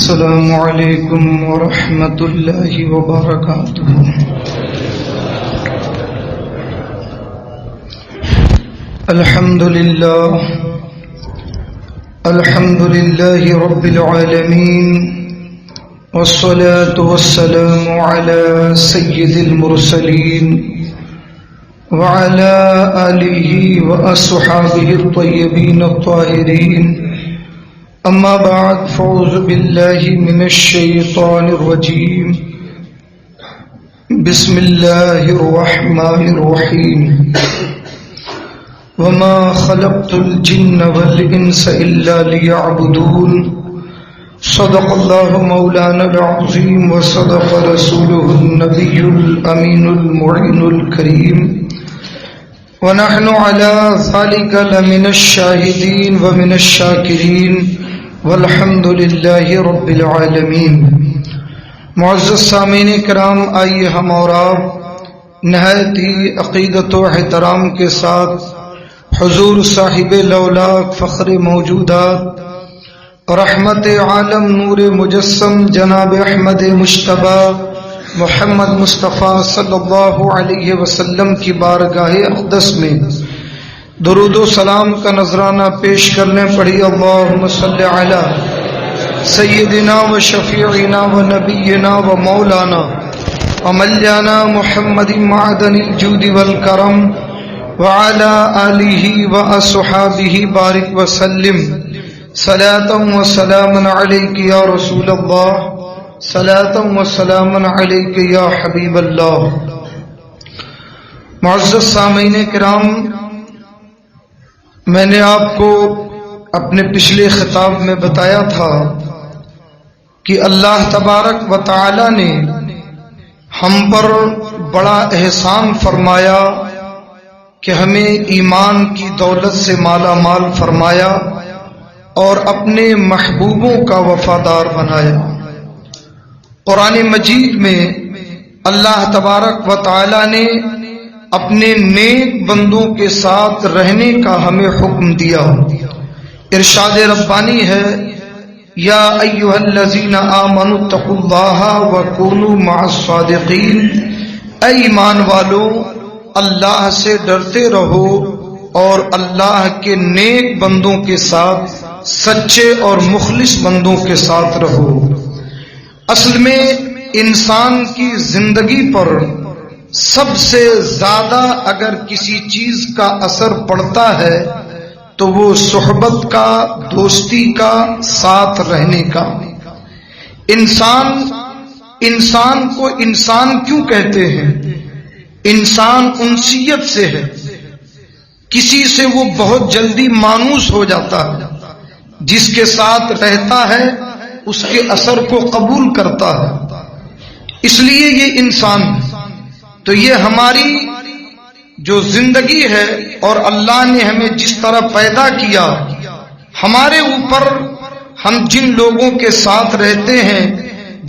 السلام علیکم ورحمۃ اللہ وبرکاتہ۔ الحمد للہ رب العالمین، والصلاة والسلام على سید المرسلین وعلى آلہ واصحابہ الطیبین الطاہرین، اما بعد فاعوذ باللہ من الشیطان الرجیم، بسم اللہ الرحمن الرحیم، وما خلقت الجن والانس الا لیعبدون، صدق اللہ مولانا العظیم وصدق رسولہ النبی الامین المعین الکریم، ونحن على ذلك لمن الشاہدین ومن الشاکرین، والحمد للہ رب العالمین۔ معزز سامعین کرام، آئیے ہم اور آپ نہایت ہی عقیدت و احترام کے ساتھ حضور صاحب لولاک فخر موجودات رحمت عالم نور مجسم جناب احمد مجتبی محمد مصطفیٰ صلی اللہ علیہ وسلم کی بارگاہ اقدس میں درود و سلام کا نذرانہ پیش کرنے پڑھی۔ اللہم صلی علی سیدنا و شفیعنا و نبینا و مولانا و مولانا محمد معدن الجود والکرم وعلى آلہ و اصحابہ بارک وسلم، صلاۃ و سلام علیک یا رسول اللہ، صلاۃ و سلام علیک یا حبیب اللہ۔ معزز سامعین کرام، میں نے آپ کو اپنے پچھلے خطاب میں بتایا تھا کہ اللہ تبارک و تعالی نے ہم پر بڑا احسان فرمایا کہ ہمیں ایمان کی دولت سے مالا مال فرمایا اور اپنے محبوبوں کا وفادار بنایا۔ قرآن مجید میں اللہ تبارک و تعالی نے اپنے نیک بندوں کے ساتھ رہنے کا ہمیں حکم دیا۔ ارشاد ربانی ہے، یا ایھا الذین آمنوا اتقوا اللہ وکونوا مع الصادقین، اے ایمان والو اللہ سے ڈرتے رہو اور اللہ کے نیک بندوں کے ساتھ، سچے اور مخلص بندوں کے ساتھ رہو۔ اصل میں انسان کی زندگی پر سب سے زیادہ اگر کسی چیز کا اثر پڑتا ہے تو وہ صحبت کا، دوستی کا، ساتھ رہنے کا۔ انسان کو انسان کیوں کہتے ہیں؟ انسان انسیت سے ہے، کسی سے وہ بہت جلدی مانوس ہو جاتا ہے، جس کے ساتھ رہتا ہے اس کے اثر کو قبول کرتا ہے، اس لیے یہ انسان ہے۔ تو یہ ہماری جو زندگی ہے اور اللہ نے ہمیں جس طرح پیدا کیا، ہمارے اوپر ہم جن لوگوں کے ساتھ رہتے ہیں،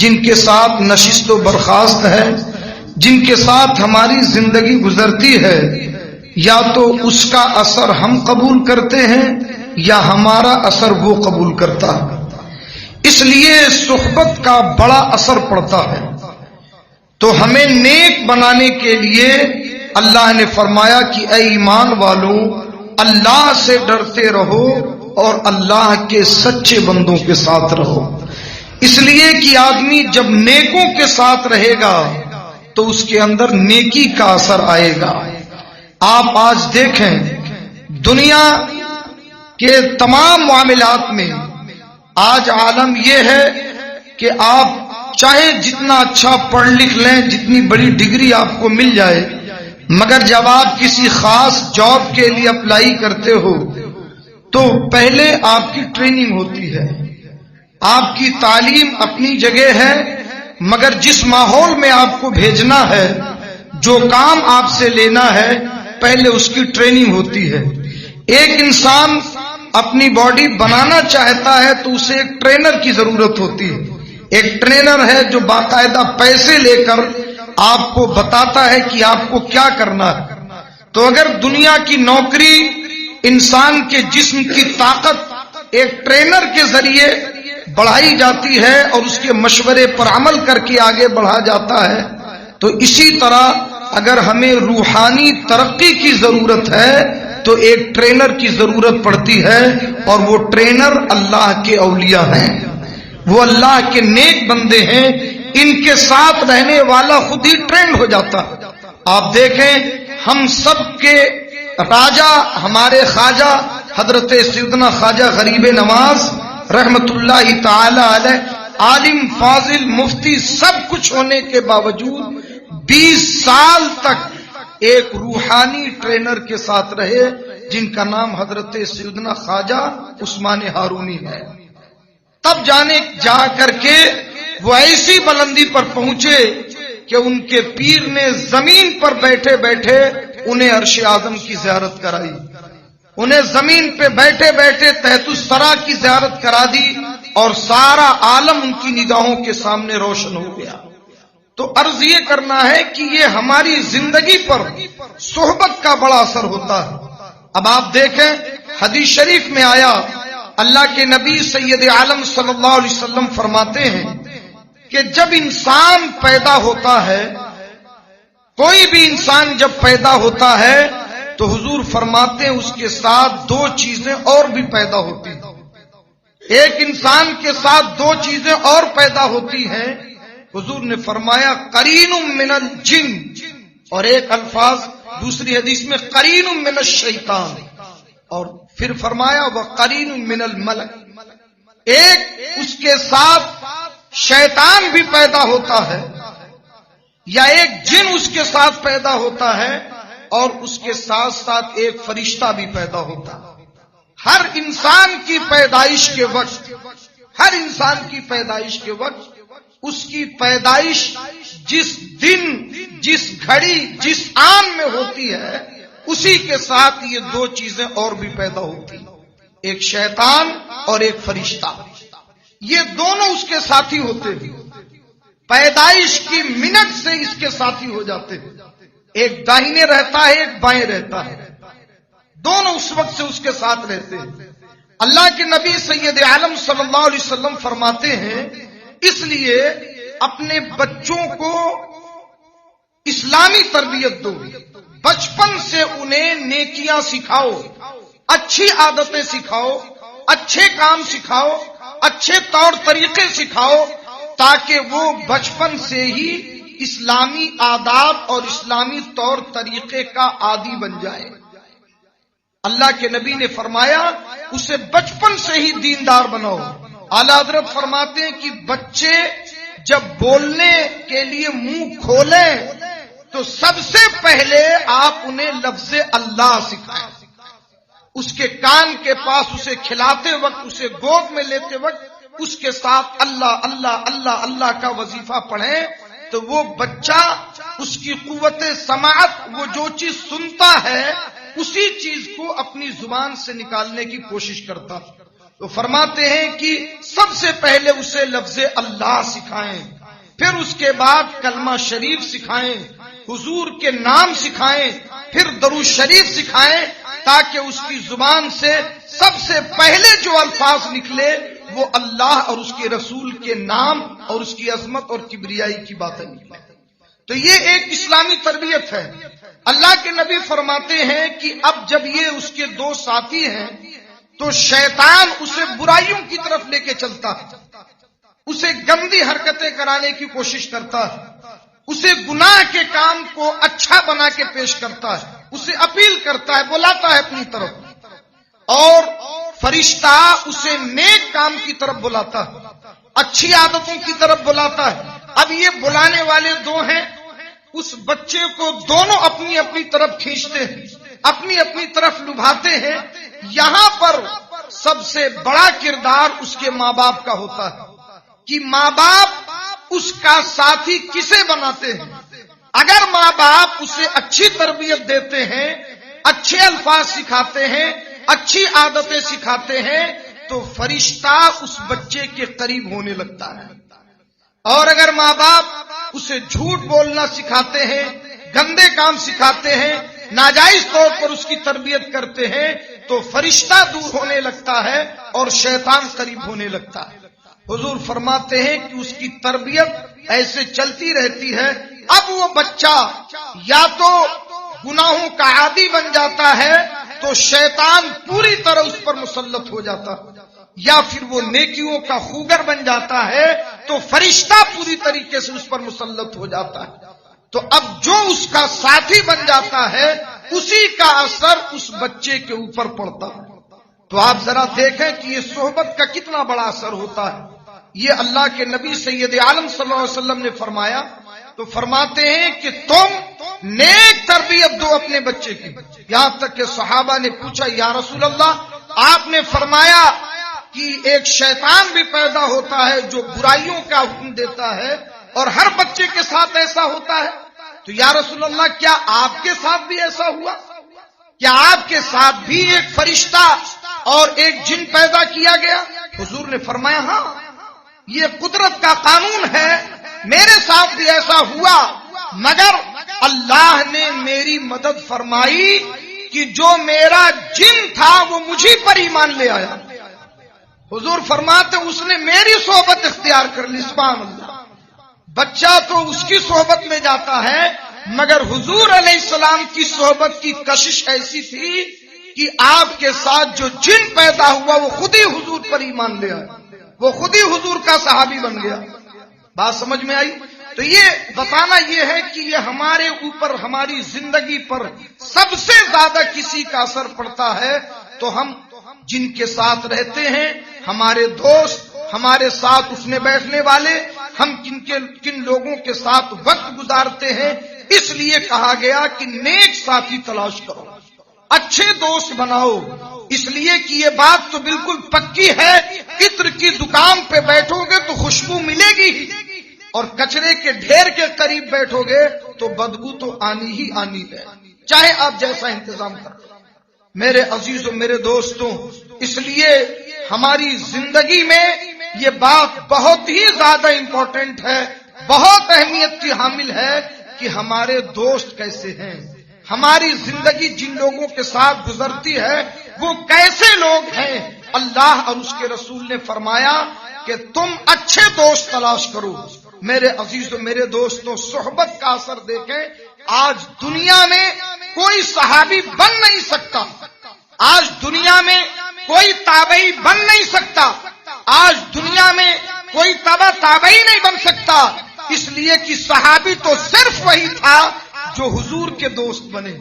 جن کے ساتھ نشست و برخاست ہے، جن کے ساتھ ہماری زندگی گزرتی ہے، یا تو اس کا اثر ہم قبول کرتے ہیں یا ہمارا اثر وہ قبول کرتا ہے۔ اس لیے صحبت کا بڑا اثر پڑتا ہے۔ تو ہمیں نیک بنانے کے لیے اللہ نے فرمایا کہ اے ایمان والو اللہ سے ڈرتے رہو اور اللہ کے سچے بندوں کے ساتھ رہو۔ اس لیے کہ آدمی جب نیکوں کے ساتھ رہے گا تو اس کے اندر نیکی کا اثر آئے گا۔ آپ آج دیکھیں دنیا کے تمام معاملات میں آج عالم یہ ہے کہ آپ چاہے جتنا اچھا پڑھ لکھ لیں، جتنی بڑی ڈگری آپ کو مل جائے، مگر جب آپ کسی خاص جاب کے لیے اپلائی کرتے ہو تو پہلے آپ کی ٹریننگ ہوتی ہے۔ آپ کی تعلیم اپنی جگہ ہے، مگر جس ماحول میں آپ کو بھیجنا ہے، جو کام آپ سے لینا ہے، پہلے اس کی ٹریننگ ہوتی ہے۔ ایک انسان اپنی باڈی بنانا چاہتا ہے تو اسے ایک ٹرینر کی ضرورت ہوتی ہے۔ ایک ٹرینر ہے جو باقاعدہ پیسے لے کر آپ کو بتاتا ہے کہ آپ کو کیا کرنا ہے۔ تو اگر دنیا کی نوکری انسان کے جسم کی طاقت ایک ٹرینر کے ذریعے بڑھائی جاتی ہے اور اس کے مشورے پر عمل کر کے آگے بڑھا جاتا ہے، تو اسی طرح اگر ہمیں روحانی ترقی کی ضرورت ہے تو ایک ٹرینر کی ضرورت پڑتی ہے، اور وہ ٹرینر اللہ کے اولیاء ہیں، وہ اللہ کے نیک بندے ہیں، ان کے ساتھ رہنے والا خود ہی ٹرینڈ ہو جاتا ہے۔ آپ دیکھیں ہم سب کے راجا ہمارے خواجہ حضرت سیدنا خواجہ غریب نواز رحمت اللہ تعالی علیہ، عالم فاضل مفتی سب کچھ ہونے کے باوجود 20 سال تک ایک روحانی ٹرینر کے ساتھ رہے، جن کا نام حضرت سیدنا خواجہ عثمان ہارونی ہے۔ تب جا کر کے وہ ایسی بلندی پر پہنچے کہ ان کے پیر نے زمین پر بیٹھے بیٹھے انہیں عرش اعظم کی زیارت کرائی، انہیں زمین پہ بیٹھے بیٹھے تحت الثری کی زیارت کرا دی، اور سارا عالم ان کی نگاہوں کے سامنے روشن ہو گیا۔ تو عرض یہ کرنا ہے کہ یہ ہماری زندگی پر صحبت کا بڑا اثر ہوتا ہے۔ اب آپ دیکھیں حدیث شریف میں آیا، اللہ کے نبی سید عالم صلی اللہ علیہ وسلم فرماتے ہیں کہ جب انسان پیدا ہوتا ہے، کوئی بھی انسان جب پیدا ہوتا ہے تو حضور فرماتے ہیں اس کے ساتھ 2 چیزیں اور بھی پیدا ہوتی ہیں۔ ایک انسان کے ساتھ 2 چیزیں اور پیدا ہوتی ہیں، حضور نے فرمایا قرین من الجن، اور ایک الفاظ دوسری حدیث میں قرین من الشیطان، اور پھر فرمایا وقرین من الملک، ایک اس کے ساتھ شیطان بھی پیدا ہوتا ہے، یا ایک جن اس کے ساتھ پیدا ہوتا ہے، اور اس کے ساتھ ساتھ ایک فرشتہ بھی پیدا ہوتا ہے۔ ہر انسان کی پیدائش کے وقت، ہر انسان کی پیدائش کے وقت اس کی پیدائش جس دن، جس گھڑی، جس آن میں ہوتی ہے، اسی کے ساتھ یہ 2 چیزیں اور بھی پیدا ہوتی ہیں، ایک شیطان اور ایک فرشتہ۔ یہ دونوں اس کے ساتھی ہوتے ہیں، پیدائش کی منٹ سے اس کے ساتھی ہو جاتے ہیں، ایک داہنے رہتا ہے ایک بائیں رہتا ہے، دونوں اس وقت سے اس کے ساتھ رہتے ہیں۔ اللہ کے نبی سید عالم صلی اللہ علیہ وسلم فرماتے ہیں اس لیے اپنے بچوں کو اسلامی تربیت دو، بچپن سے انہیں نیکیاں سکھاؤ، اچھی عادتیں سکھاؤ، اچھے کام سکھاؤ، اچھے طور طریقے سکھاؤ، تاکہ وہ بچپن سے ہی اسلامی آداب اور اسلامی طور طریقے کا عادی بن جائے۔ اللہ کے نبی نے فرمایا اسے بچپن سے ہی دیندار بناؤ۔ اعلیٰ حضرت فرماتے ہیں کہ بچے جب بولنے کے لیے منہ کھولیں تو سب سے پہلے آپ انہیں لفظ اللہ سکھائیں، اس کے کان کے پاس اسے کھلاتے وقت، اسے گود میں لیتے وقت اس کے ساتھ اللہ اللہ اللہ اللہ کا وظیفہ پڑھیں، تو وہ بچہ اس کی قوت سماعت، وہ جو چیز سنتا ہے اسی چیز کو اپنی زبان سے نکالنے کی کوشش کرتا۔ تو فرماتے ہیں کہ سب سے پہلے اسے لفظ اللہ سکھائیں، پھر اس کے بعد کلمہ شریف سکھائیں، حضور کے نام سکھائیں، پھر درود شریف سکھائیں، تاکہ اس کی زبان سے سب سے پہلے جو الفاظ نکلے وہ اللہ اور اس کے رسول کے نام اور اس کی عظمت اور کبریائی کی باتیں نکلیں۔ تو یہ ایک اسلامی تربیت ہے۔ اللہ کے نبی فرماتے ہیں کہ اب جب یہ اس کے 2 ساتھی ہیں تو شیطان اسے برائیوں کی طرف لے کے چلتا ہے، اسے گندی حرکتیں کرانے کی کوشش کرتا ہے، اسے گناہ کے کام کو اچھا بنا کے پیش کرتا ہے، اسے اپیل کرتا ہے، بلاتا ہے اپنی طرف، اور فرشتہ اسے نیک کام کی طرف بلاتا ہے، اچھی عادتوں کی طرف بلاتا ہے۔ اب یہ بلانے والے 2 ہیں، اس بچے کو دونوں اپنی اپنی طرف کھینچتے ہیں، اپنی اپنی طرف لبھاتے ہیں۔ یہاں پر سب سے بڑا کردار اس کے ماں باپ کا ہوتا ہے کہ ماں باپ اس کا ساتھی کسے بناتے ہیں۔ اگر ماں باپ اسے اچھی تربیت دیتے ہیں، اچھے الفاظ سکھاتے ہیں، اچھی عادتیں سکھاتے ہیں، تو فرشتہ اس بچے کے قریب ہونے لگتا ہے۔ اور اگر ماں باپ اسے جھوٹ بولنا سکھاتے ہیں، گندے کام سکھاتے ہیں، ناجائز طور پر اس کی تربیت کرتے ہیں، تو فرشتہ دور ہونے لگتا ہے اور شیطان قریب ہونے لگتا ہے۔ حضور فرماتے ہیں کہ اس کی تربیت ایسے چلتی رہتی ہے، اب وہ بچہ یا تو گناہوں کا عادی بن جاتا ہے تو شیطان پوری طرح اس پر مسلط ہو جاتا ہے، یا پھر وہ نیکیوں کا خوگر بن جاتا ہے تو فرشتہ پوری طریقے سے اس پر مسلط ہو جاتا ہے۔ تو اب جو اس کا ساتھی بن جاتا ہے اسی کا اثر اس بچے کے اوپر پڑتا ہے۔ تو آپ ذرا دیکھیں کہ یہ صحبت کا کتنا بڑا اثر ہوتا ہے۔ یہ اللہ کے نبی سید عالم صلی اللہ علیہ وسلم نے فرمایا، تو فرماتے ہیں کہ تم نیک تربیت دو اپنے بچے کی۔ یہاں تک کہ صحابہ نے پوچھا یا رسول اللہ، آپ نے فرمایا کہ ایک شیطان بھی پیدا ہوتا ہے جو برائیوں کا حکم دیتا ہے اور ہر بچے کے ساتھ ایسا ہوتا ہے، تو یا رسول اللہ کیا آپ کے ساتھ بھی ایسا ہوا؟ کیا آپ کے ساتھ بھی ایک فرشتہ اور ایک جن پیدا کیا گیا؟ حضور نے فرمایا ہاں، یہ قدرت کا قانون ہے، میرے ساتھ بھی ایسا ہوا، مگر اللہ نے میری مدد فرمائی کہ جو میرا جن تھا وہ مجھے پر ایمان لے آیا۔ حضور فرماتے اس نے میری صحبت اختیار کر لی۔ سبحان اللہ۔ بچہ تو اس کی صحبت میں جاتا ہے، مگر حضور علیہ السلام کی صحبت کی کشش ایسی تھی کہ آپ کے ساتھ جو جن پیدا ہوا وہ خود ہی حضور پر ایمان لے آیا، وہ خود ہی حضور کا صحابی بن گیا۔ بات سمجھ میں آئی؟ تو یہ بتانا یہ ہے کہ یہ ہمارے اوپر، ہماری زندگی پر سب سے زیادہ کسی کا اثر پڑتا ہے تو ہم جن کے ساتھ رہتے ہیں، ہمارے دوست، ہمارے ساتھ اٹھنے بیٹھنے والے، ہم کن لوگوں کے ساتھ وقت گزارتے ہیں۔ اس لیے کہا گیا کہ نیک ساتھی تلاش کرو، اچھے دوست بناؤ، اس لیے کہ یہ بات تو بالکل پکی ہے، عطر کی دکان پہ بیٹھو گے تو خوشبو ملے گی ہی، اور کچرے کے ڈھیر کے قریب بیٹھو گے تو بدبو تو آنی ہی آنی ہے، چاہے آپ جیسا انتظام کرو۔ میرے عزیزوں، میرے دوستوں، اس لیے ہماری زندگی میں یہ بات بہت ہی زیادہ امپورٹنٹ ہے، بہت اہمیت کی حامل ہے کہ ہمارے دوست کیسے ہیں، ہماری زندگی جن لوگوں کے ساتھ گزرتی ہے وہ کیسے لوگ ہیں۔ اللہ اور اس کے رسول نے فرمایا کہ تم اچھے دوست تلاش کرو۔ میرے عزیزوں، میرے دوستوں، صحبت کا اثر دیکھیں، آج دنیا میں کوئی صحابی بن نہیں سکتا، آج دنیا میں کوئی تابعی بن نہیں سکتا، آج دنیا میں کوئی تبع تابعی نہیں بن سکتا، اس لیے کہ صحابی تو صرف وہی تھا جو حضور کے دوست بنے،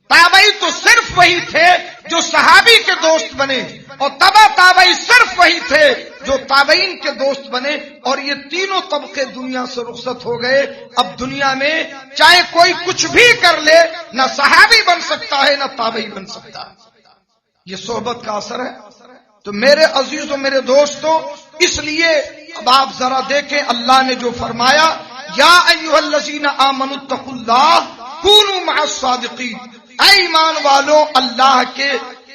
تابعی تو صرف وہی تھے جو صحابی کے دوست بنے، اور تبع تابعی صرف وہی تھے جو تابعین کے دوست بنے، اور یہ تینوں طبقے دنیا سے رخصت ہو گئے۔ اب دنیا میں چاہے کوئی کچھ بھی کر لے، نہ صحابی بن سکتا ہے نہ تابعی بن سکتا ہے۔ یہ صحبت کا اثر ہے۔ تو میرے عزیزوں، میرے دوستوں، اس لیے اب آپ ذرا دیکھیں اللہ نے جو فرمایا، یا ایھا الذین آمنوا اتقوا اللہ کونوا مع الصادقین، اے ایمان والو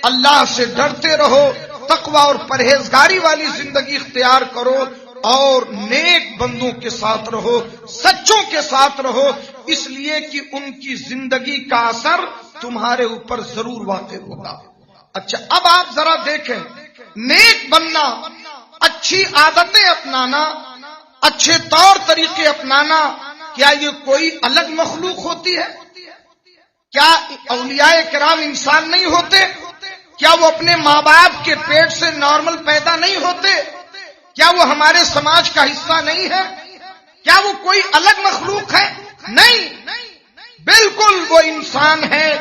اللہ سے ڈرتے رہو، تقوی اور پرہیزگاری والی زندگی اختیار کرو، اور نیک بندوں کے ساتھ رہو، سچوں کے ساتھ رہو، اس لیے کہ ان کی زندگی کا اثر تمہارے اوپر ضرور واقع ہوگا۔ اچھا، اب آپ ذرا دیکھیں، نیک بننا، اچھی عادتیں اپنانا، اچھے طور طریقے اپنانا، کیا یہ کوئی الگ مخلوق ہوتی ہے؟ کیا اولیاء کرام انسان نہیں ہوتے؟ کیا وہ اپنے ماں باپ کے پیٹ سے نارمل پیدا نہیں ہوتے؟ کیا وہ ہمارے سماج کا حصہ نہیں ہے؟ کیا وہ کوئی الگ مخلوق ہے؟ نہیں، بالکل وہ انسان ہیں،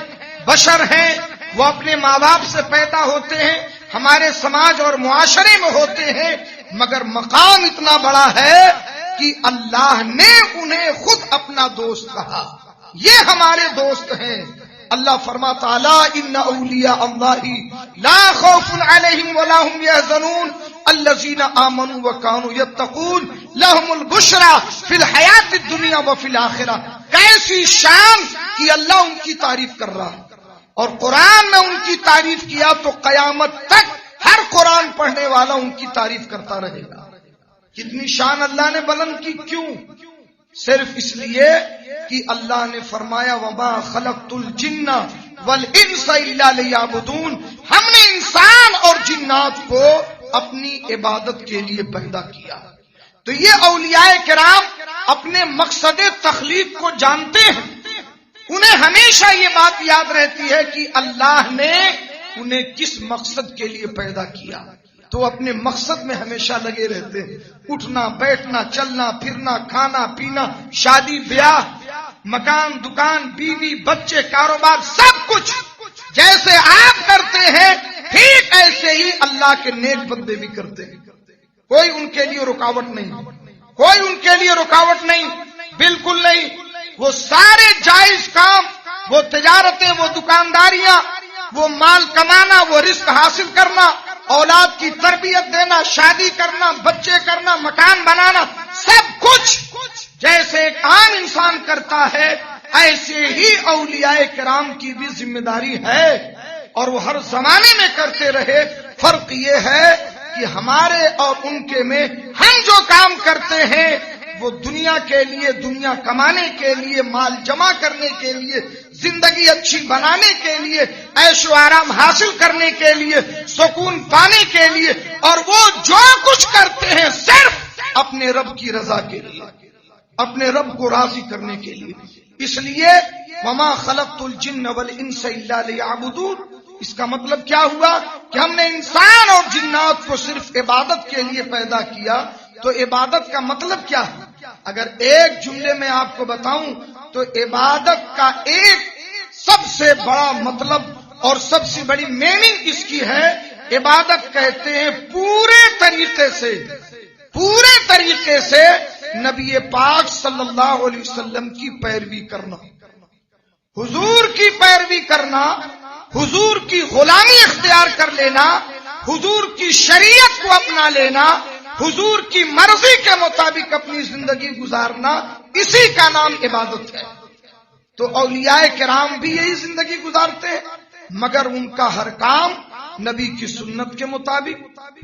بشر ہیں، وہ اپنے ماں باپ سے پیدا ہوتے ہیں، ہمارے سماج اور معاشرے میں ہوتے ہیں، مگر مقام اتنا بڑا ہے کہ اللہ نے انہیں خود اپنا دوست کہا، یہ ہمارے دوست ہیں۔ اللہ فرماتا الا ان اولیاء اللہ لا خوف علیہم ولا هم يحزنون الذین آمنوا وكانوا يتقون لهم البشرى فی الحیات الدنیا وفی الآخرہ۔ کیسی شان کہ اللہ ان کی تعریف کر رہا ہے، اور قرآن میں ان کی تعریف کیا تو قیامت تک ہر قرآن پڑھنے والا ان کی تعریف کرتا رہے گا۔ کتنی شان اللہ نے بلند کی، کیوں؟ صرف اس لیے کہ اللہ نے فرمایا وما خلقت الجن والانس الا لیعبدون، ہم نے انسان اور جنات کو اپنی عبادت کے لیے پیدا کیا۔ تو یہ اولیاء کرام اپنے مقصد تخلیق کو جانتے ہیں، انہیں ہمیشہ یہ بات یاد رہتی ہے کہ اللہ نے انہیں کس مقصد کے لیے پیدا کیا، تو اپنے مقصد میں ہمیشہ لگے رہتے ہیں، اٹھنا بیٹھنا چلنا پھرنا کھانا پینا شادی بیاہ مکان دکان بیوی بچے کاروبار سب کچھ جیسے آپ کرتے ہیں ٹھیک ایسے ہی اللہ کے نیک بندے بھی کرتے ہیں، کوئی ان کے لیے رکاوٹ نہیں، کوئی ان کے لیے رکاوٹ نہیں، بالکل نہیں۔ وہ سارے جائز کام، وہ تجارتیں، وہ دکانداریاں، وہ مال کمانا، وہ رزق حاصل کرنا، اولاد کی تربیت دینا، شادی کرنا، بچے کرنا، مکان بنانا، سب کچھ جیسے ایک عام انسان کرتا ہے ایسے ہی اولیاء کرام کی بھی ذمہ داری ہے، اور وہ ہر زمانے میں کرتے رہے۔ فرق یہ ہے کہ ہمارے اور ان کے میں ہم جو کام کرتے ہیں وہ دنیا کے لیے، دنیا کمانے کے لیے، مال جمع کرنے کے لیے، زندگی اچھی بنانے کے لیے، عیش و آرام حاصل کرنے کے لیے، سکون پانے کے لیے، اور وہ جو کچھ کرتے ہیں صرف اپنے رب کی رضا کے لیے، اپنے رب کو راضی کرنے کے لیے۔ اس لیے وما خلقت الجن والانس الا لیعبدون، اس کا مطلب کیا ہوا کہ ہم نے انسان اور جنات کو صرف عبادت کے لیے پیدا کیا۔ تو عبادت کا مطلب کیا ہے؟ اگر ایک جملے میں آپ کو بتاؤں تو عبادت کا ایک سب سے بڑا مطلب اور سب سے بڑی میننگ اس کی ہے، عبادت کہتے ہیں پورے طریقے سے نبی پاک صلی اللہ علیہ وسلم کی پیروی کرنا، حضور کی پیروی کرنا، حضور کی غلامی اختیار کر لینا، حضور کی شریعت کو اپنا لینا، حضور کی مرضی کے مطابق اپنی زندگی گزارنا، اسی کا نام عبادت ہے۔ تو اولیاء کرام بھی یہی زندگی گزارتے ہیں، مگر ان کا ہر کام نبی کی سنت کے مطابق،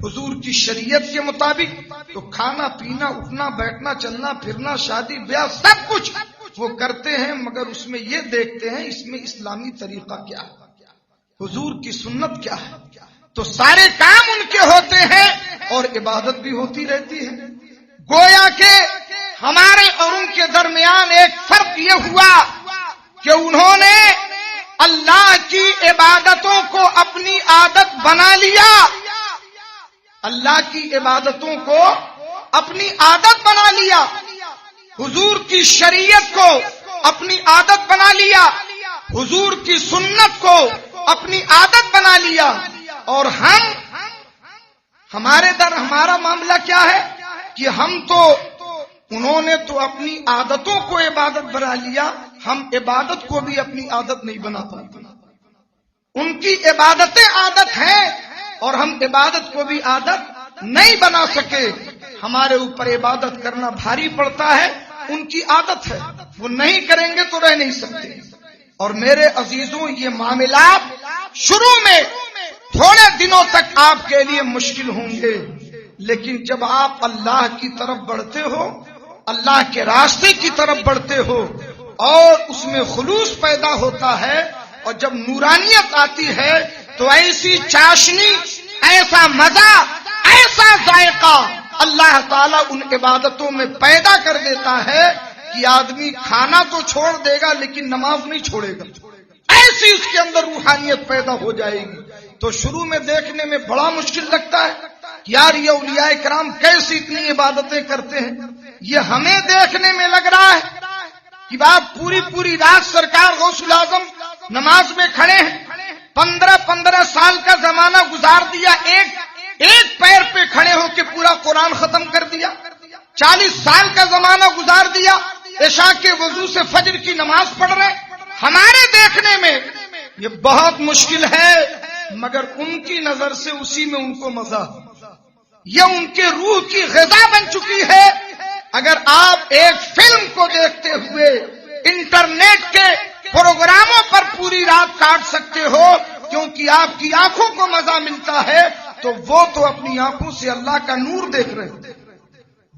حضور کی شریعت کے مطابق۔ تو کھانا پینا اٹھنا بیٹھنا چلنا پھرنا شادی بیاہ سب کچھ وہ کرتے ہیں، مگر اس میں یہ دیکھتے ہیں اس میں اسلامی طریقہ کیا ہے، حضور کی سنت کیا ہے۔ تو سارے کام ان کے ہوتے ہیں اور عبادت بھی ہوتی رہتی ہے۔ گویا کہ ہمارے اور ان کے درمیان ایک فرق یہ ہوا کہ انہوں نے اللہ کی عبادتوں کو اپنی عادت بنا لیا، اللہ کی عبادتوں کو اپنی عادت بنا لیا، حضور کی شریعت کو اپنی عادت بنا لیا، حضور کی سنت کو اپنی عادت بنا لیا۔ اور ہمارا معاملہ کیا ہے کہ انہوں نے تو اپنی عادتوں کو عبادت بنا لیا، ہم عبادت کو بھی اپنی عادت نہیں بنا پاتے۔ ان کی عبادتیں عادت ہیں اور ہم عبادت کو بھی عادت نہیں بنا سکے۔ ہمارے اوپر عبادت کرنا بھاری پڑتا ہے، ان کی عادت ہے، وہ نہیں کریں گے تو رہ نہیں سکتے۔ اور میرے عزیزوں، یہ معاملات شروع میں تھوڑے دنوں تک آپ کے لیے مشکل ہوں گے، لیکن جب آپ اللہ کی طرف بڑھتے ہو، اللہ کے راستے کی طرف بڑھتے ہو اور اس میں خلوص پیدا ہوتا ہے، اور جب نورانیت آتی ہے تو ایسی چاشنی، ایسا مزہ، ایسا ذائقہ اللہ تعالیٰ ان عبادتوں میں پیدا کر دیتا ہے کہ آدمی کھانا تو چھوڑ دے گا لیکن نماز نہیں چھوڑے گا، ایسی اس کے اندر روحانیت پیدا ہو جائے گی۔ تو شروع میں دیکھنے میں بڑا مشکل لگتا ہے، یار یہ اولیاء کرام کیسی اتنی عبادتیں کرتے ہیں۔ یہ ہمیں دیکھنے میں لگ رہا ہے کہ آپ پوری رات سرکار غوث الاعظم نماز میں کھڑے ہیں، 15 سال کا زمانہ گزار دیا، ایک پیر پہ کھڑے ہو کے پورا قرآن ختم کر دیا، 40 سال کا زمانہ گزار دیا، عشاء کے وضو سے فجر کی نماز پڑھ رہے۔ ہمارے دیکھنے میں یہ بہت مشکل ہے، مگر ان کی نظر سے اسی میں ان کو مزہ، یہ ان کے روح کی غذا بن چکی ہے۔ اگر آپ ایک فلم کو دیکھتے ہوئے انٹرنیٹ کے پروگراموں پر پوری رات کاٹ سکتے ہو کیونکہ آپ کی آنکھوں کو مزہ ملتا ہے، تو وہ تو اپنی آنکھوں سے اللہ کا نور دیکھ رہے ہیں،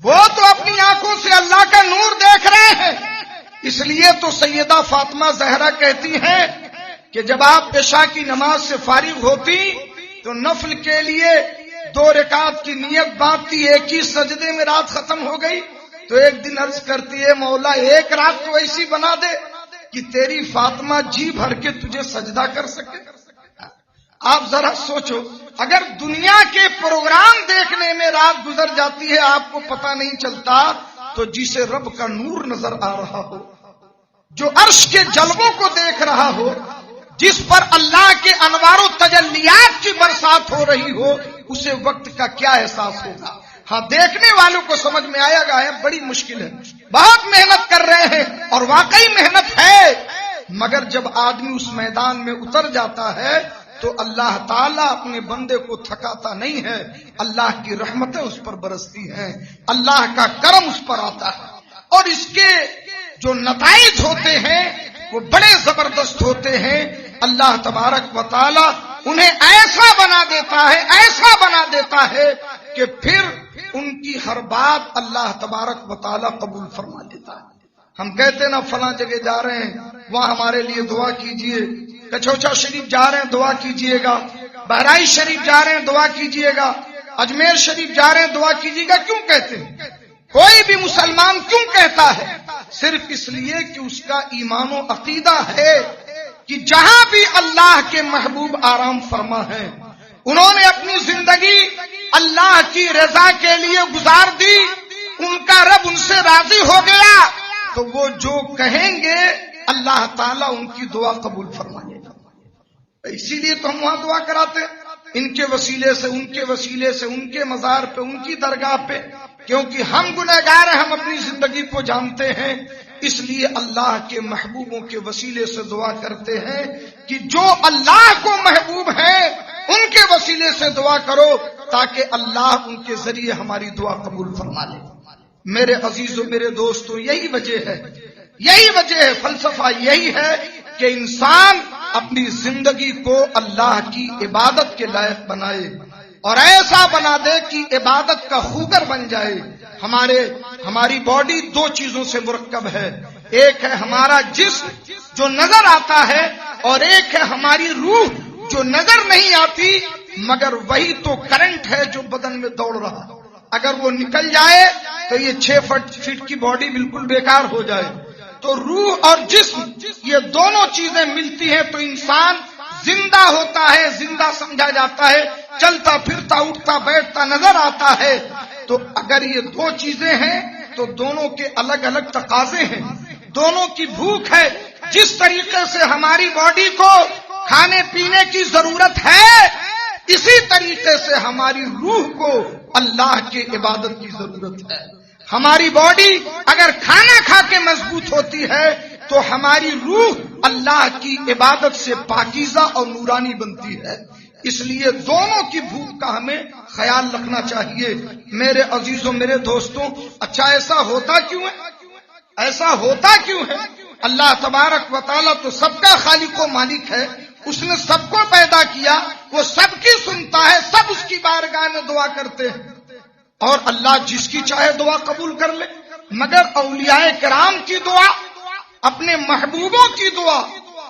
وہ تو اپنی آنکھوں سے اللہ کا نور دیکھ رہے ہیں۔ اس لیے تو سیدہ فاطمہ زہرا کہتی ہیں کہ جب آپ عشاء کی نماز سے فارغ ہوتی تو نفل کے لیے 2 رکعت کی نیت باندھتی، ایک ہی سجدے میں رات ختم ہو گئی، تو ایک دن عرض کرتی ہے مولا ایک رات تو ایسی بنا دے کہ تیری فاطمہ جی بھر کے تجھے سجدہ کر سکے۔ آپ ذرا سوچو، اگر دنیا کے پروگرام دیکھنے میں رات گزر جاتی ہے آپ کو پتہ نہیں چلتا، تو جسے رب کا نور نظر آ رہا ہو، جو عرش کے جلووں کو دیکھ رہا ہو، جس پر اللہ کے انوار و تجلیات کی برسات ہو رہی ہو، اسے وقت کا کیا احساس ہوگا؟ ہاں دیکھنے والوں کو سمجھ میں آئے گا ہے بڑی مشکل ہے، بہت محنت کر رہے ہیں اور واقعی محنت ہے، مگر جب آدمی اس میدان میں اتر جاتا ہے تو اللہ تعالیٰ اپنے بندے کو تھکاتا نہیں ہے، اللہ کی رحمتیں اس پر برستی ہیں، اللہ کا کرم اس پر آتا ہے، اور اس کے جو نتائج ہوتے ہیں وہ بڑے زبردست ہوتے ہیں۔ اللہ تبارک و تعالی انہیں ایسا بنا دیتا ہے کہ پھر ان کی ہر بات اللہ تبارک و تعالی قبول فرما لیتا ہے۔ ہم کہتے ہیں نا فلاں جگہ جا رہے ہیں وہاں ہمارے لیے دعا کیجئے، کچھوچا شریف جا رہے ہیں دعا کیجئے گا، بہرائچ شریف جا رہے ہیں دعا کیجئے گا، اجمیر شریف جا رہے ہیں دعا کیجئے گا۔ کیوں کہتے ہیں؟ کوئی بھی مسلمان کیوں کہتا ہے؟ صرف اس لیے کہ اس کا ایمان و عقیدہ ہے کہ جہاں بھی اللہ کے محبوب آرام فرما ہے، انہوں نے اپنی زندگی اللہ کی رضا کے لیے گزار دی، ان کا رب ان سے راضی ہو گیا، تو وہ جو کہیں گے اللہ تعالیٰ ان کی دعا قبول فرمائے گا۔ اسی لیے تو ہم وہاں دعا کراتے ہیں، ان کے وسیلے سے، ان کے وسیلے سے، ان کے مزار پہ، ان کی درگاہ پہ، کیونکہ ہم گنہگار ہیں، ہم اپنی زندگی کو جانتے ہیں، اس لیے اللہ کے محبوبوں کے وسیلے سے دعا کرتے ہیں کہ جو اللہ کو محبوب ہیں ان کے وسیلے سے دعا کرو تاکہ اللہ ان کے ذریعے ہماری دعا قبول فرما لے۔ میرے عزیزوں، میرے دوستوں، یہی وجہ ہے، فلسفہ یہی ہے کہ انسان اپنی زندگی کو اللہ کی عبادت کے لائق بنائے اور ایسا بنا دے کہ عبادت کا خوگر بن جائے۔ ہماری باڈی 2 چیزوں سے مرکب ہے، ایک ہے ہمارا جسم جو نظر آتا ہے اور ایک ہے ہماری روح جو نظر نہیں آتی، مگر وہی تو کرنٹ ہے جو بدن میں دوڑ رہا ہے۔ اگر وہ نکل جائے تو یہ 6 فٹ کی باڈی بالکل بیکار ہو جائے۔ تو روح اور جسم یہ دونوں چیزیں ملتی ہیں تو انسان زندہ ہوتا ہے، زندہ سمجھا جاتا ہے، چلتا پھرتا اٹھتا بیٹھتا نظر آتا ہے۔ تو اگر یہ 2 چیزیں ہیں تو دونوں کے الگ الگ تقاضے ہیں، دونوں کی بھوک ہے۔ جس طریقے سے ہماری باڈی کو کھانے پینے کی ضرورت ہے، اسی طریقے سے ہماری روح کو اللہ کی عبادت کی ضرورت ہے۔ ہماری باڈی اگر کھانا کھا کے مضبوط ہوتی ہے تو ہماری روح اللہ کی عبادت سے پاکیزہ اور نورانی بنتی ہے۔ اس لیے دونوں کی بھوک کا ہمیں خیال رکھنا چاہیے۔ میرے عزیزوں، میرے دوستوں، اچھا ایسا ہوتا کیوں ہے؟ اللہ تبارک و تعالیٰ تو سب کا خالق و مالک ہے، اس نے سب کو پیدا کیا، وہ سب کی سنتا ہے، سب اس کی بارگاہ میں دعا کرتے ہیں اور اللہ جس کی چاہے دعا قبول کر لے، مگر اولیاء کرام کی دعا، اپنے محبوبوں کی دعا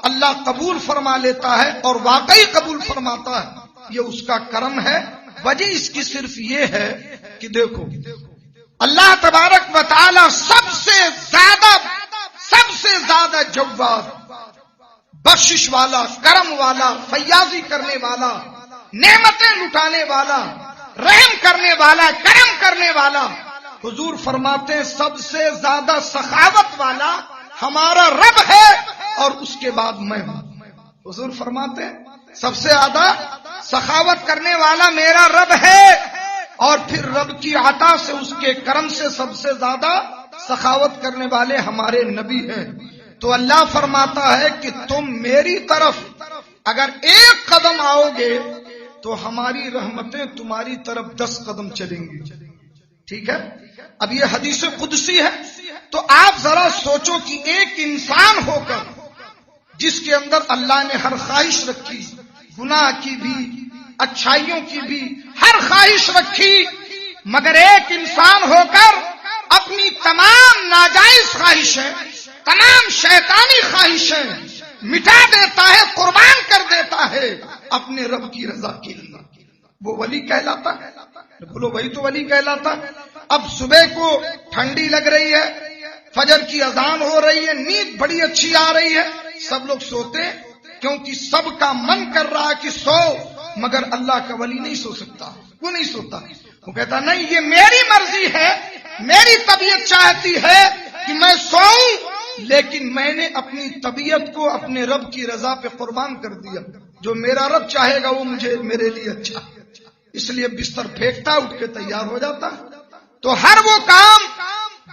اللہ قبول فرما لیتا ہے اور واقعی قبول فرماتا ہے۔ یہ اس کا کرم ہے۔ وجہ اس کی صرف یہ ہے کہ دیکھو اللہ تبارک و تعالی سب سے زیادہ جواد، بخشش والا، کرم والا، فیاضی کرنے والا، نعمتیں لٹانے والا، رحم کرنے والا، کرم کرنے والا، حضور فرماتے ہیں سب سے زیادہ سخاوت والا ہمارا رب ہے اور اس کے بعد میں ہوں۔ حضور فرماتے ہیں سب سے زیادہ سخاوت کرنے والا میرا رب ہے اور پھر رب کی عطا سے، اس کے کرم سے سب سے زیادہ سخاوت کرنے والے ہمارے نبی ہیں۔ تو اللہ فرماتا ہے کہ تم میری طرف اگر 1 قدم آؤ گے تو ہماری رحمتیں تمہاری طرف 10 قدم چلیں گی۔ ٹھیک ہے؟ اب یہ حدیث قدسی ہے، تو آپ ذرا سوچو کہ ایک انسان ہو کر جس کے اندر اللہ نے ہر خواہش رکھی، گناہ کی بھی، اچھائیوں کی بھی ہر خواہش رکھی، مگر ایک انسان ہو کر اپنی تمام ناجائز خواہشیں، تمام شیطانی خواہشیں مٹا دیتا ہے، قربان کر دیتا ہے اپنے رب کی رضا کے لیے۔ وہ ولی کہلاتا ہے؟ بولو وہی تو ولی کہلاتا ہے۔ اب صبح کو ٹھنڈی لگ رہی ہے، فجر کی اذان ہو رہی ہے، نیند بڑی اچھی آ رہی ہے، سب لوگ سوتے ہیں کیونکہ سب کا من کر رہا کہ سو، مگر اللہ کا ولی نہیں سو سکتا۔ وہ نہیں سوتا، وہ کہتا نہیں یہ میری مرضی ہے، میری طبیعت چاہتی ہے کہ میں سوؤں، لیکن میں نے اپنی طبیعت کو اپنے رب کی رضا پہ قربان کر دیا، جو میرا رب چاہے گا وہ میرے لیے اچھا، اس لیے بستر پھینکتا اٹھ کے تیار ہو جاتا۔ تو ہر وہ کام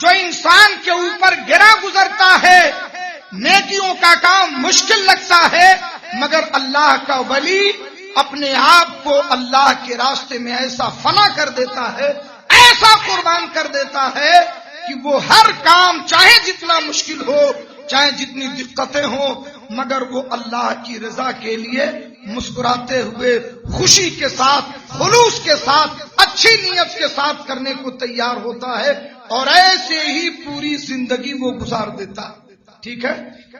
جو انسان کے اوپر گرا گزرتا ہے، نیکیوں کا کام مشکل لگتا ہے، مگر اللہ کا ولی اپنے آپ کو اللہ کے راستے میں ایسا فنا کر دیتا ہے، ایسا قربان کر دیتا ہے کہ وہ ہر کام چاہے جتنا مشکل ہو، چاہے جتنی دقتیں ہوں، مگر وہ اللہ کی رضا کے لیے مسکراتے ہوئے، خوشی کے ساتھ، خلوص کے ساتھ، اچھی نیت کے ساتھ کرنے کو تیار ہوتا ہے، اور ایسے ہی پوری زندگی وہ گزار دیتا۔ ٹھیک ہے،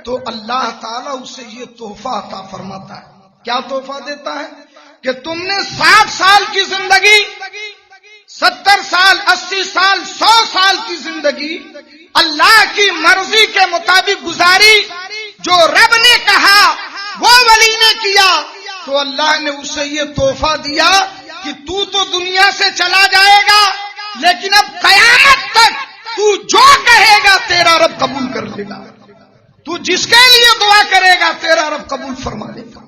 تو اللہ تعالیٰ اسے یہ تحفہ عطا فرماتا ہے۔ کیا تحفہ دیتا ہے؟ کہ تم نے 60 سال کی زندگی، 70 سال، 80 سال، 100 سال کی زندگی اللہ کی مرضی کے مطابق گزاری، جو رب نے کہا وہ ولی نے کیا، تو اللہ نے اسے یہ تحفہ دیا کہ تو دنیا سے چلا جائے گا، لیکن اب قیامت تک تو جو کہے گا تیرا رب قبول کر لے گا، تو جس کے لیے دعا کرے گا تیرا رب قبول فرما لے گا۔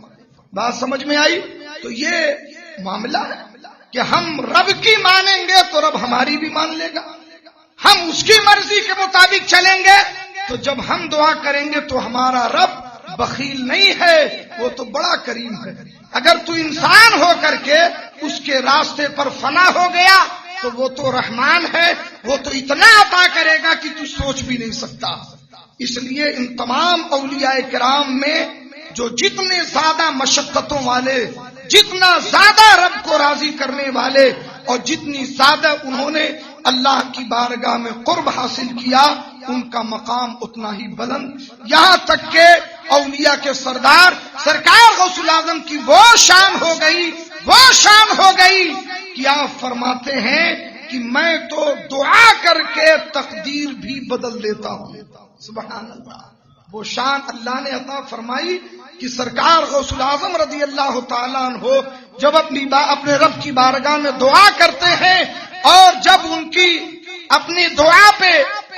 بات سمجھ میں آئی؟ تو یہ معاملہ ہے کہ ہم رب کی مانیں گے تو رب ہماری بھی مان لے گا، ہم اس کی مرضی کے مطابق چلیں گے تو جب ہم دعا کریں گے تو ہمارا رب بخیل نہیں ہے، وہ تو بڑا کریم ہے۔ اگر تو انسان ہو کر کے اس کے راستے پر فنا ہو گیا تو وہ تو رحمان ہے، وہ تو اتنا عطا کرے گا کہ تو سوچ بھی نہیں سکتا۔ اس لیے ان تمام اولیاء کرام میں جو جتنے زیادہ مشقتوں والے، جتنا زیادہ رب کو راضی کرنے والے، اور جتنی زیادہ انہوں نے اللہ کی بارگاہ میں قرب حاصل کیا، ان کا مقام اتنا ہی بلند، یہاں تک کہ اولیاء کے سردار سرکار غوث الاعظم کی وہ شان ہو گئی، وہ شان ہو گئی کہ آپ فرماتے ہیں کہ میں تو دعا کر کے تقدیر بھی بدل دیتا ہوں۔ سبحان اللہ، وہ شان اللہ نے عطا فرمائی کہ سرکار غوث الاعظم رضی اللہ تعالیٰ عنہ جب اپنے رب کی بارگاہ میں دعا کرتے ہیں، اور جب ان کی اپنی دعا پہ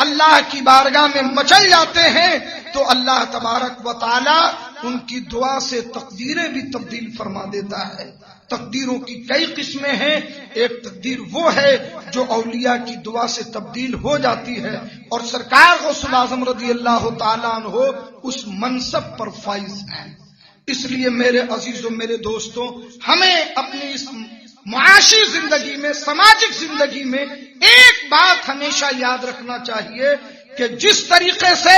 اللہ کی بارگاہ میں مچل جاتے ہیں، تو اللہ تبارک و تعالی ان کی دعا سے تقدیریں بھی تبدیل فرما دیتا ہے۔ تقدیروں کی کئی قسمیں ہیں، ایک تقدیر وہ ہے جو اولیاء کی دعا سے تبدیل ہو جاتی ہے، اور سرکار غوث الاعظم رضی اللہ تعالیٰ عنہ اس منصب پر فائز ہیں۔ اس لیے میرے عزیزوں، میرے دوستوں، ہمیں اپنی اس معاشی زندگی میں، سماجک زندگی میں ایک بات ہمیشہ یاد رکھنا چاہیے کہ جس طریقے سے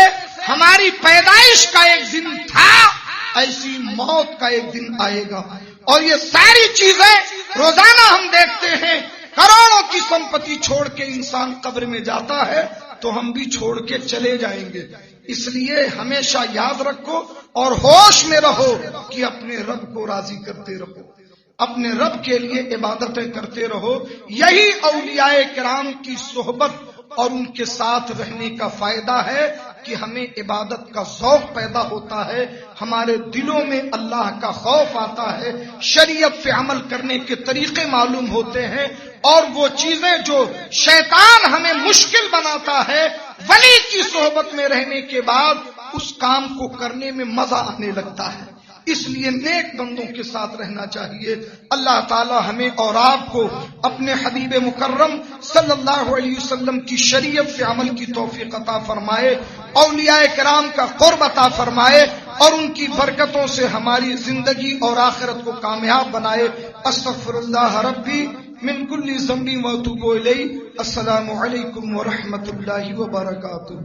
ہماری پیدائش کا ایک دن تھا، ایسی موت کا ایک دن آئے گا، اور یہ ساری چیزیں روزانہ ہم دیکھتے ہیں۔ کروڑوں کی سمپتی چھوڑ کے انسان قبر میں جاتا ہے تو ہم بھی چھوڑ کے چلے جائیں گے، اس لیے ہمیشہ یاد رکھو اور ہوش میں رہو کہ اپنے رب کو راضی کرتے رہو، اپنے رب کے لیے عبادتیں کرتے رہو۔ یہی اولیاء کرام کی صحبت اور ان کے ساتھ رہنے کا فائدہ ہے کہ ہمیں عبادت کا ذوق پیدا ہوتا ہے، ہمارے دلوں میں اللہ کا خوف آتا ہے، شریعت پہ عمل کرنے کے طریقے معلوم ہوتے ہیں، اور وہ چیزیں جو شیطان ہمیں مشکل بناتا ہے، ولی کی صحبت میں رہنے کے بعد اس کام کو کرنے میں مزہ آنے لگتا ہے۔ اس لیے نیک بندوں کے ساتھ رہنا چاہیے۔ اللہ تعالی ہمیں اور آپ کو اپنے حبیب مکرم صلی اللہ علیہ وسلم کی شریعت سے عمل کی توفیق عطا فرمائے، اولیاء کرام کا قرب عطا فرمائے، اور ان کی برکتوں سے ہماری زندگی اور آخرت کو کامیاب بنائے۔ استغفر اللہ ربی من کل ذنب واتوب الیہ۔ السلام علیکم ورحمۃ اللہ وبرکاتہ۔